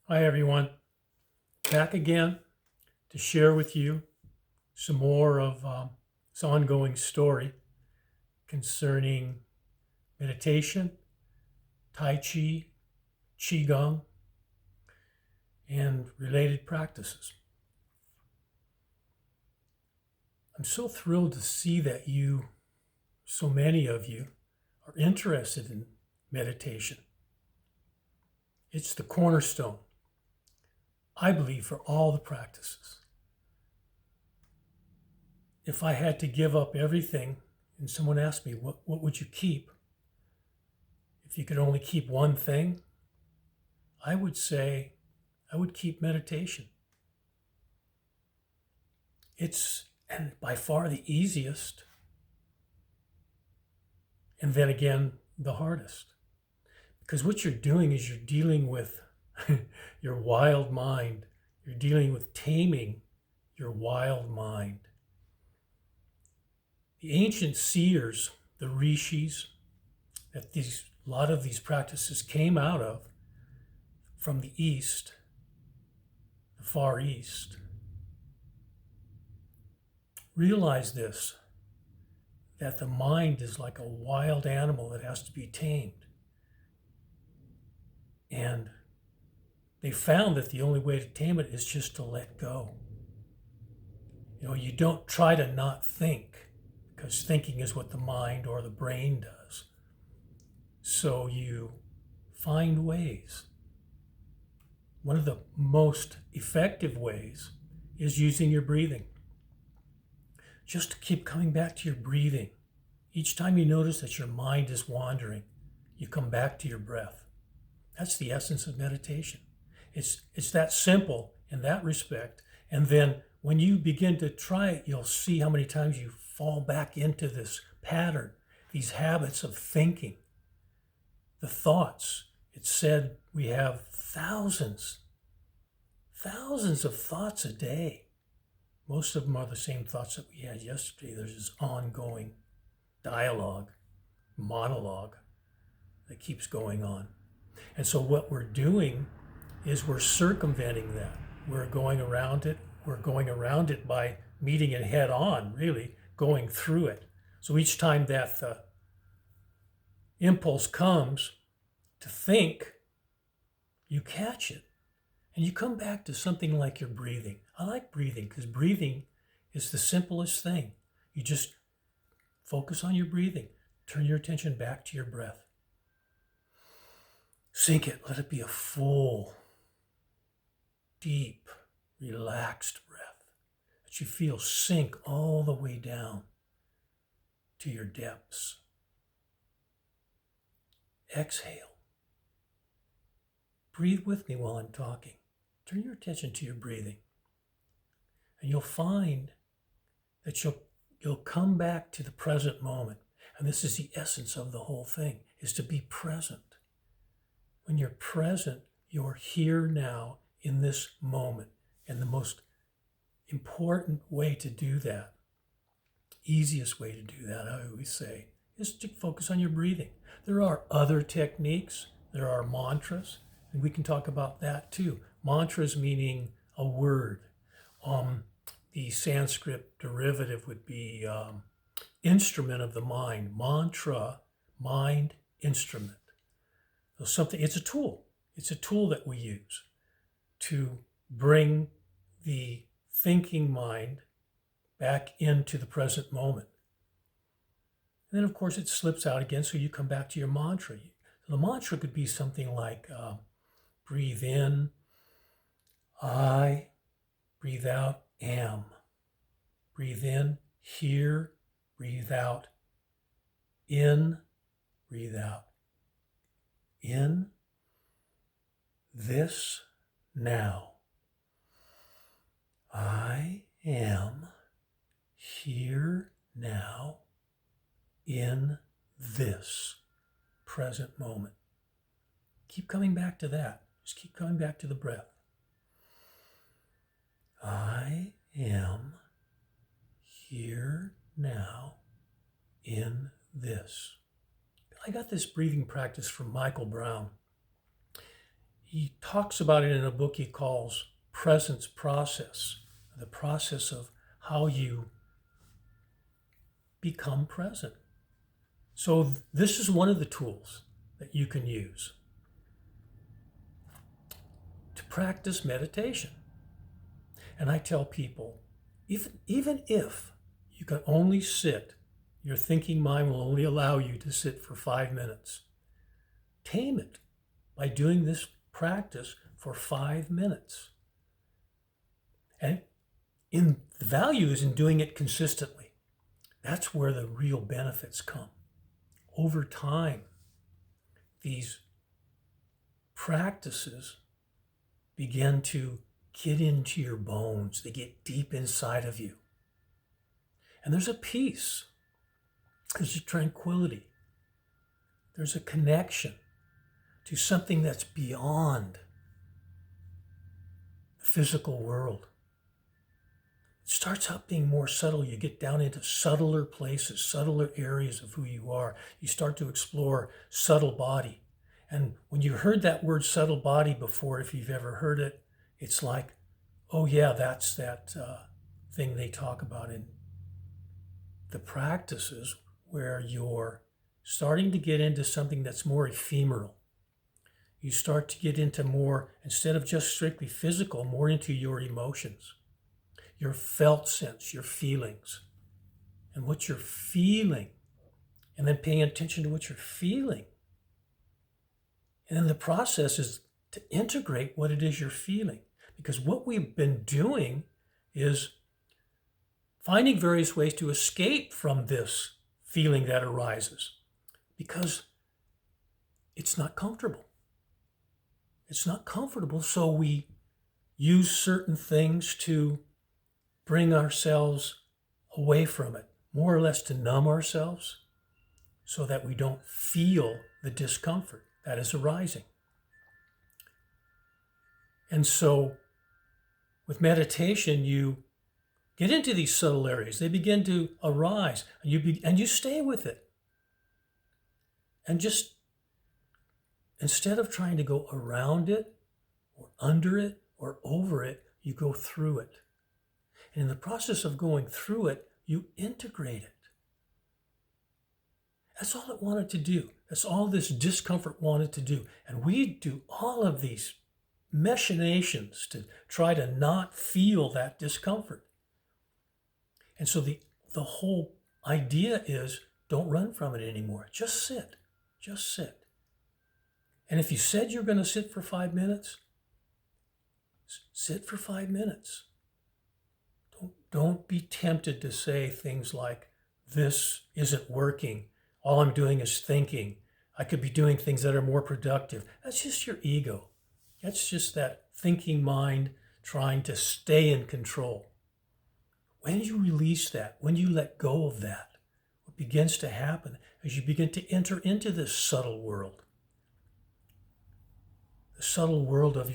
Hi, everyone. Back again to share with you some more of this ongoing story concerning meditation, Tai Chi, Qigong, and related practices. I'm so thrilled to see that so many of you, are interested in meditation. It's the cornerstone, I believe, for all the practices. If I had to give up everything and someone asked me, what would you keep? If you could only keep one thing, I would say I would keep meditation. It's and by far the easiest, and then again, the hardest. Because what you're doing is you're dealing with your wild mind. You're dealing with taming your wild mind. The ancient seers, the rishis, that a lot of these practices came out of from the East, the Far East. Realize this, that the mind is like a wild animal that has to be tamed. And they found that the only way to tame it is just to let go. You don't try to not think, because thinking is what the mind or the brain does. So you find ways. One of the most effective ways is using your breathing. Just to keep coming back to your breathing. Each time you notice that your mind is wandering, you come back to your breath. That's the essence of meditation. It's that simple in that respect. And then when you begin to try it, you'll see how many times you fall back into this pattern, these habits of thinking. The thoughts. It's said we have thousands of thoughts a day. Most of them are the same thoughts that we had yesterday. There's this ongoing dialogue, monologue that keeps going on. And so what we're doing is we're circumventing that. We're going around it. We're going around it by meeting it head on, really, going through it. So each time that the impulse comes to think, you catch it. And you come back to something like your breathing. I like breathing because breathing is the simplest thing. You just focus on your breathing. Turn your attention back to your breath. Sink it. Let it be a full, deep, relaxed breath that you feel sink all the way down to your depths. Exhale. Breathe with me while I'm talking. Turn your attention to your breathing. And you'll find that you'll come back to the present moment. And this is the essence of the whole thing, is to be present. When you're present, you're here now in this moment. And the most important way to do that, easiest way to do that, I always say, is to focus on your breathing. There are other techniques. There are mantras, and we can talk about that too. Mantras meaning a word. The Sanskrit derivative would be instrument of the mind. Mantra, mind, instrument. So it's a tool. It's a tool that we use to bring the thinking mind back into the present moment. And then, of course, it slips out again, so you come back to your mantra. The mantra could be something like breathe in, I, breathe out, am. Breathe in, here, breathe out, in, breathe out. In, this, now. I am here now in this present moment. Keep coming back to that. Just keep coming back to the breath. I am here now in this. I got this breathing practice from Michael Brown. he talks about it in a book he calls Presence Process, the process of how you become present. So this is one of the tools that you can use to practice meditation. And I tell people, even if you can only sit, your thinking mind will only allow you to sit for 5 minutes. Tame it by doing this practice for 5 minutes. And the value is in doing it consistently. That's where the real benefits come. Over time, these practices begin to get into your bones. They get deep inside of you. And there's a peace. There's a tranquility. There's a connection to something that's beyond the physical world. It starts out being more subtle. You get down into subtler places, subtler areas of who you are. You start to explore subtle body. And when you heard that word subtle body before, if you've ever heard it, it's like, oh yeah, that's that thing they talk about in the practices where you're starting to get into something that's more ephemeral. You start to get into more, instead of just strictly physical, more into your emotions, your felt sense, your feelings, and what you're feeling, and then paying attention to what you're feeling. And then the process is to integrate what it is you're feeling. Because what we've been doing is finding various ways to escape from this feeling that arises because it's not comfortable. It's not comfortable, so we use certain things to bring ourselves away from it, more or less to numb ourselves so that we don't feel the discomfort that is arising. And so with meditation, you get into these subtle areas. They begin to arise, and you stay with it. And just, instead of trying to go around it, or under it, or over it, you go through it. And in the process of going through it, you integrate it. That's all it wanted to do. That's all this discomfort wanted to do. And we do all of these machinations to try to not feel that discomfort. And so the whole idea is don't run from it anymore. Just sit. Just sit. And if you said you're going to sit for 5 minutes, sit for 5 minutes. Don't be tempted to say things like, this isn't working. All I'm doing is thinking. I could be doing things that are more productive. That's just your ego. That's just that thinking mind trying to stay in control. When you release that, when you let go of that, what begins to happen is you begin to enter into this subtle world. The subtle world of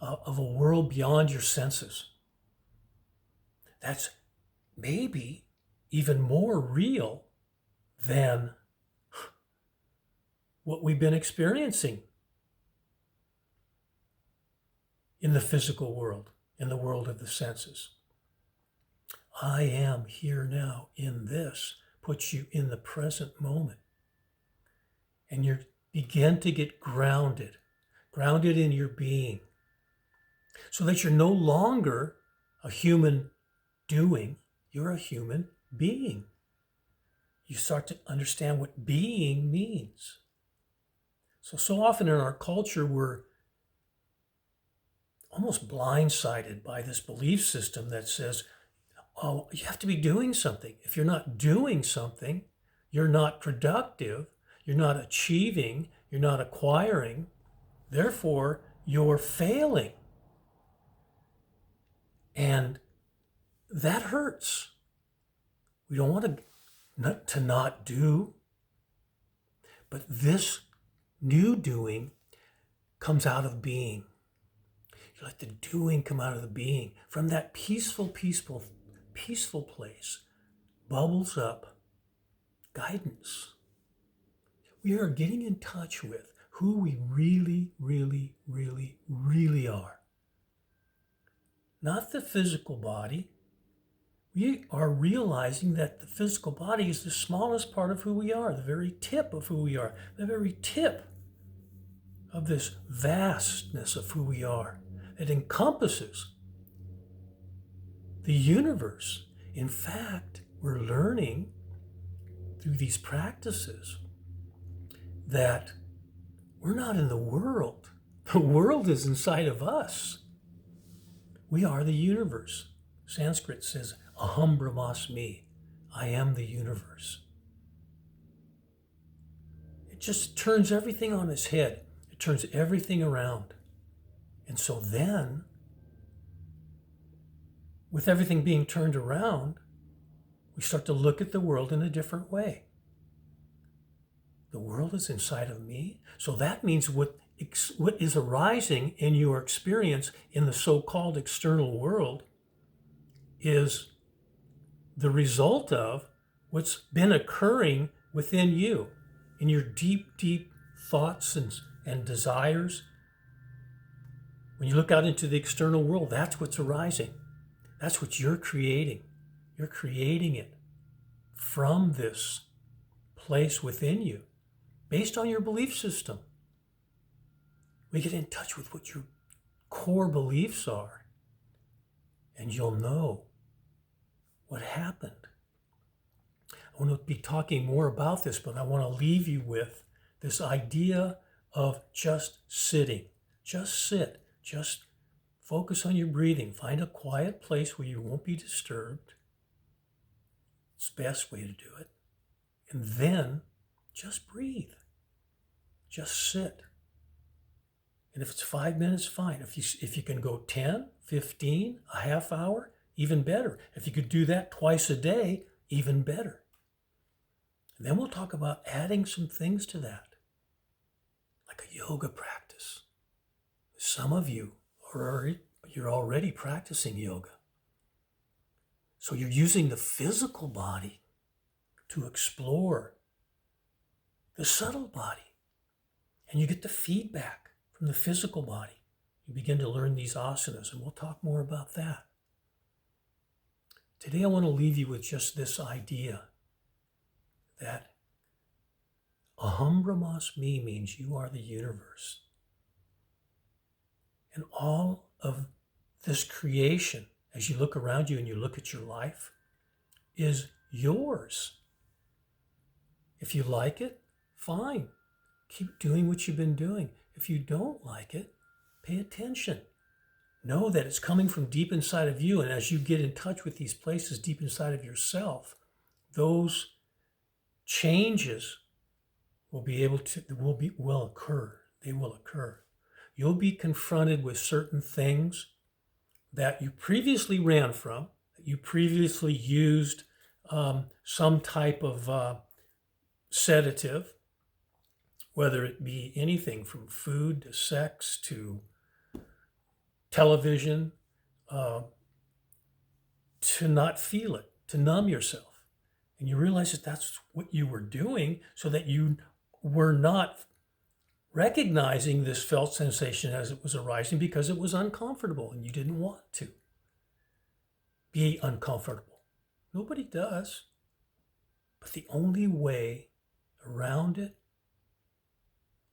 a world beyond your senses. That's maybe even more real than what we've been experiencing in the physical world, in the world of the senses. I am here now in this puts you in the present moment. And you begin to get grounded in your being, so that you're no longer a human doing, you're a human being. You start to understand what being means. So often in our culture, we're almost blindsided by this belief system that says, oh, you have to be doing something. If you're not doing something, you're not productive, you're not achieving, you're not acquiring, therefore you're failing. And that hurts. We don't want to not do, but this new doing comes out of being. You let the doing come out of the being. From that peaceful place bubbles up guidance. We are getting in touch with who we really, really, really, really are. Not the physical body. We are realizing that the physical body is the smallest part of who we are, the very tip of who we are, the very tip of this vastness of who we are. It encompasses the universe. In fact, we're learning through these practices that we're not in the world. The world is inside of us. We are the universe. Sanskrit says, Aham Brahmasmi, I am the universe. It just turns everything on its head. It turns everything around. And so then, with everything being turned around, we start to look at the world in a different way. The world is inside of me. So that means what is arising in your experience in the so-called external world is the result of what's been occurring within you, in your deep, deep thoughts and desires. When you look out into the external world, that's what's arising. That's what you're creating. You're creating it from this place within you, based on your belief system. We get in touch with what your core beliefs are, and you'll know what happened. I want to be talking more about this, but I want to leave you with this idea of just sitting. Just sit. Just focus on your breathing. Find a quiet place where you won't be disturbed. It's the best way to do it. And then just breathe. Just sit. And if it's 5 minutes, fine. If you can go 10, 15, a half hour, even better. If you could do that twice a day, even better. And then we'll talk about adding some things to that, like a yoga practice. Some of you you're already practicing yoga. So you're using the physical body to explore the subtle body. And you get the feedback from the physical body. You begin to learn these asanas, and we'll talk more about that. Today I want to leave you with just this idea that Aham Brahmasmi means you are the universe. And all of this creation, as you look around you and you look at your life, is yours. If you like it, fine. Keep doing what you've been doing. If you don't like it, pay attention. Know that it's coming from deep inside of you, and as you get in touch with these places deep inside of yourself, those changes will occur. They will occur. You'll be confronted with certain things that you previously ran from, that you previously used some type of sedative, whether it be anything from food to sex to television, to not feel it, to numb yourself. And you realize that that's what you were doing so that you were not recognizing this felt sensation as it was arising because it was uncomfortable and you didn't want to be uncomfortable. Nobody does. But the only way around it,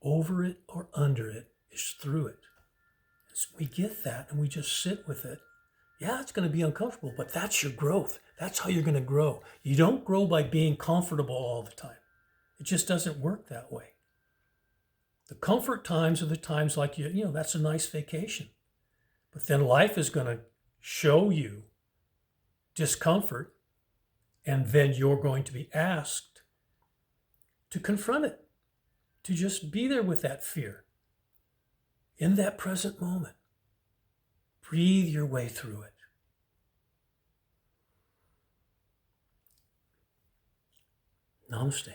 over it, or under it is through it. So we get that and we just sit with it. Yeah, it's going to be uncomfortable, but that's your growth. That's how you're going to grow. You don't grow by being comfortable all the time. It just doesn't work that way. The comfort times are the times like, that's a nice vacation. But then life is going to show you discomfort, and then you're going to be asked to confront it, to just be there with that fear in that present moment. Breathe your way through it. Namaste.